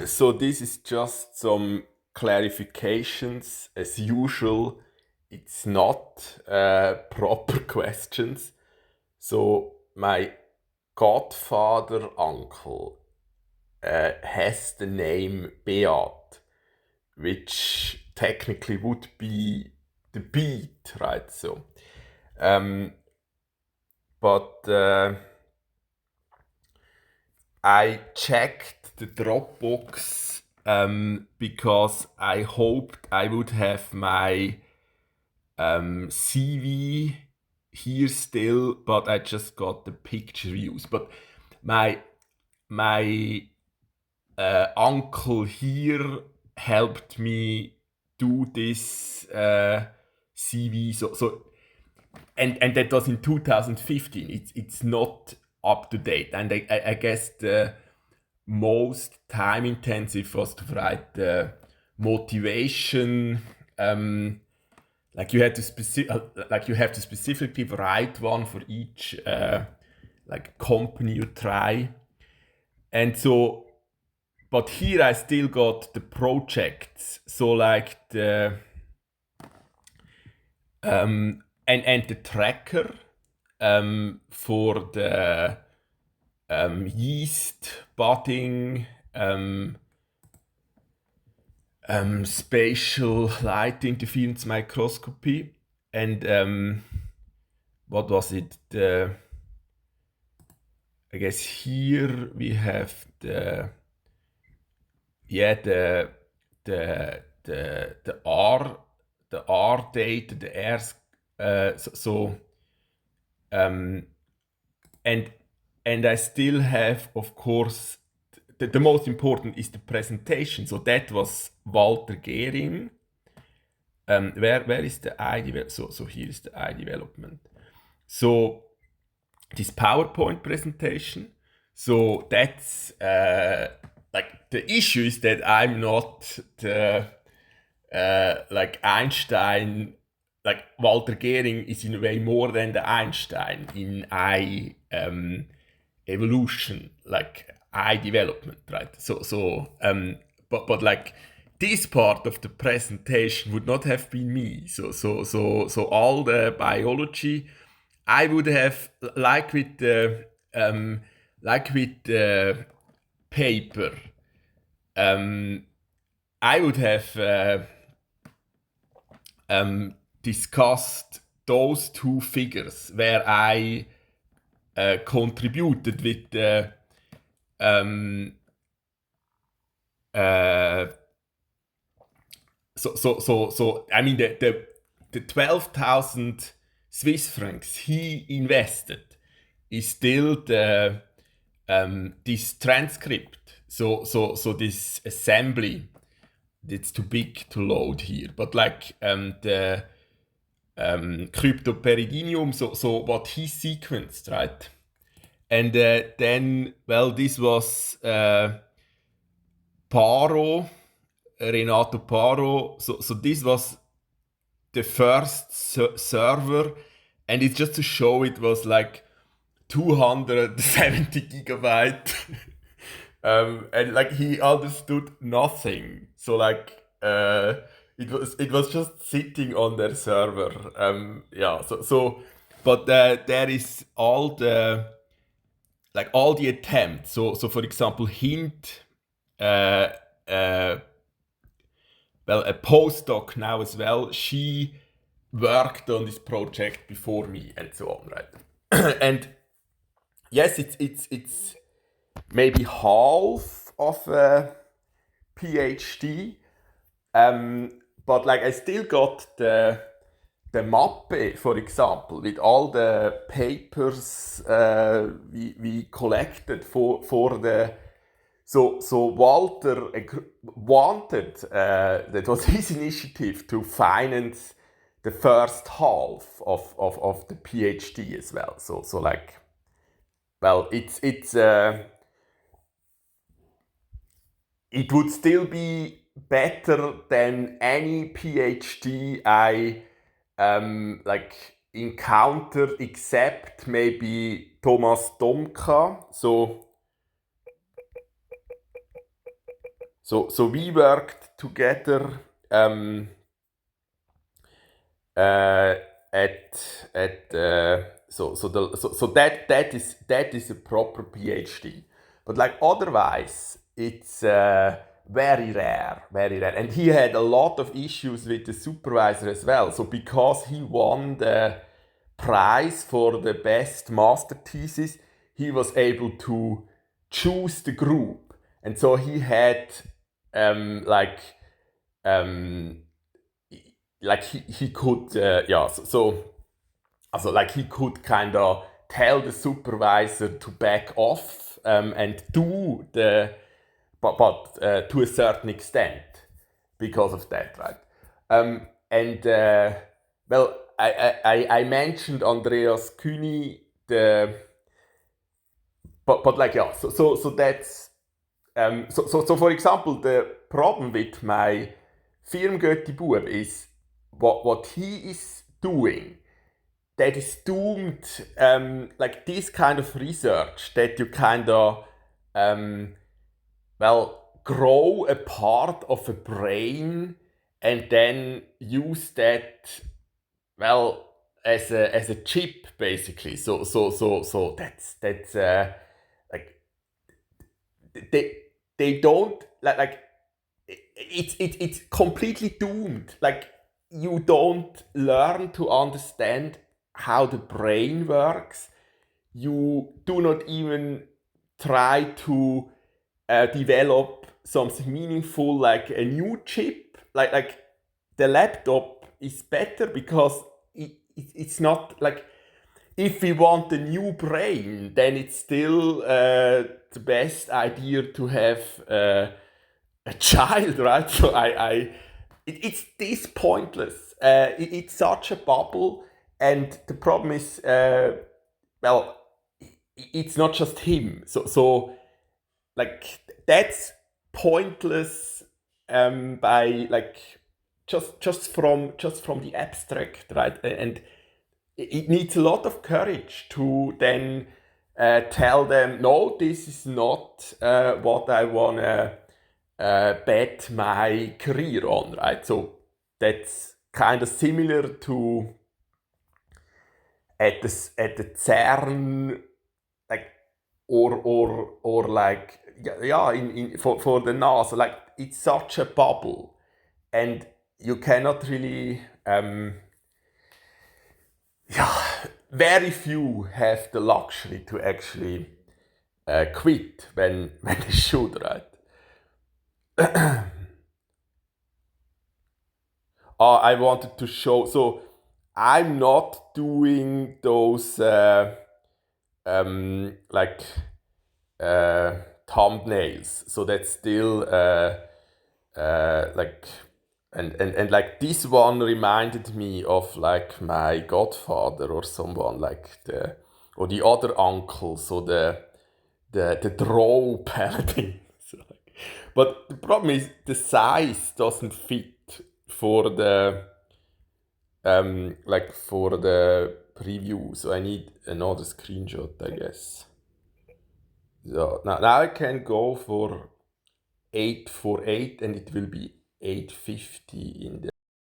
So this is just some clarifications. As usual, it's not proper questions. So my godfather uncle has the name Beat, which technically would be the beat, right? So, but I checked the Dropbox because I hoped I would have my CV here still, but I just got the picture views. But my uncle here helped me do this CV. And that was in 2015. It's not up to date, and I guess the most time intensive was to write the motivation. Like you have to specifically write one for each like company you try, and so. But here I still got the projects, so like the and the tracker for the yeast budding, spatial light interference microscopy, and what was it? I guess here we have the R data, the Rs, and I still have, of course, the most important is the presentation. So that was Walter Gehring. Where is the I development? So here is the I development. So this PowerPoint presentation. So that's like the issue is that I'm not the like Einstein. Like Walter Gehring is in a way more than the Einstein in I evolution, like I development, right? But like this part of the presentation would not have been me. So all the biology I would have, like with the paper, I would have discussed those two figures where I contributed with the so I mean the 12,000 Swiss francs he invested is still the this transcript. So this assembly, it's too big to load here. But like the Kryptoperidinium, so what he sequenced, right? And then, well, this was Paro, Renato Paro. So this was the first server, and it's just to show it was like 270 gigabyte. And like he understood nothing. So like it was just sitting on their server. Yeah. But there is all the attempts. So for example, hint. Well, a postdoc now as well. She worked on this project before me, and so on, right? And yes, it's maybe half of a PhD, but like I still got the Mappe, for example, with all the papers we collected for the. So Walter wanted, that was his initiative, to finance the first half of the PhD as well. So like, well, it would still be better than any PhD I like encountered, except maybe Thomas Domka. So we worked together that is a proper PhD. But like otherwise, it's very rare, very rare. And he had a lot of issues with the supervisor as well. So because he won the prize for the best master thesis, he was able to choose the group, and so he had he could also like he could kind of tell the supervisor to back off and do the but to a certain extent because of that, right? Well, I mentioned Andreas Kühni, but like yeah, so that's so for example, the problem with my Firmgötti-Bub is what he is doing. That is doomed, like this kind of research that you kind of grow a part of a brain and then use that as a chip basically. So that's like they don't like it's completely doomed. Like you don't learn to understand how the brain works. You do not even try to develop something meaningful like a new chip. Like the laptop is better because it's not like, if we want a new brain, then it's still the best idea to have a child, right? So it's this pointless. It's such a bubble, and the problem is, it's not just him. So like that's pointless by like just from the abstract, right? And it needs a lot of courage to then tell them, no, this is not what I wanna bet my career on, right? So that's kind of similar to at the CERN, like or like for the NASA, like it's such a bubble, and you cannot really very few have the luxury to actually quit when they should, right? I wanted to show, so I'm not doing those thumbnails, so that's still like and like this one reminded me of like my godfather or someone, like the other uncle, so the drow paladin. So, like, but the problem is the size doesn't fit for the for the preview, so I need another screenshot, I guess. So now I can go for 848 and it will be 850 in the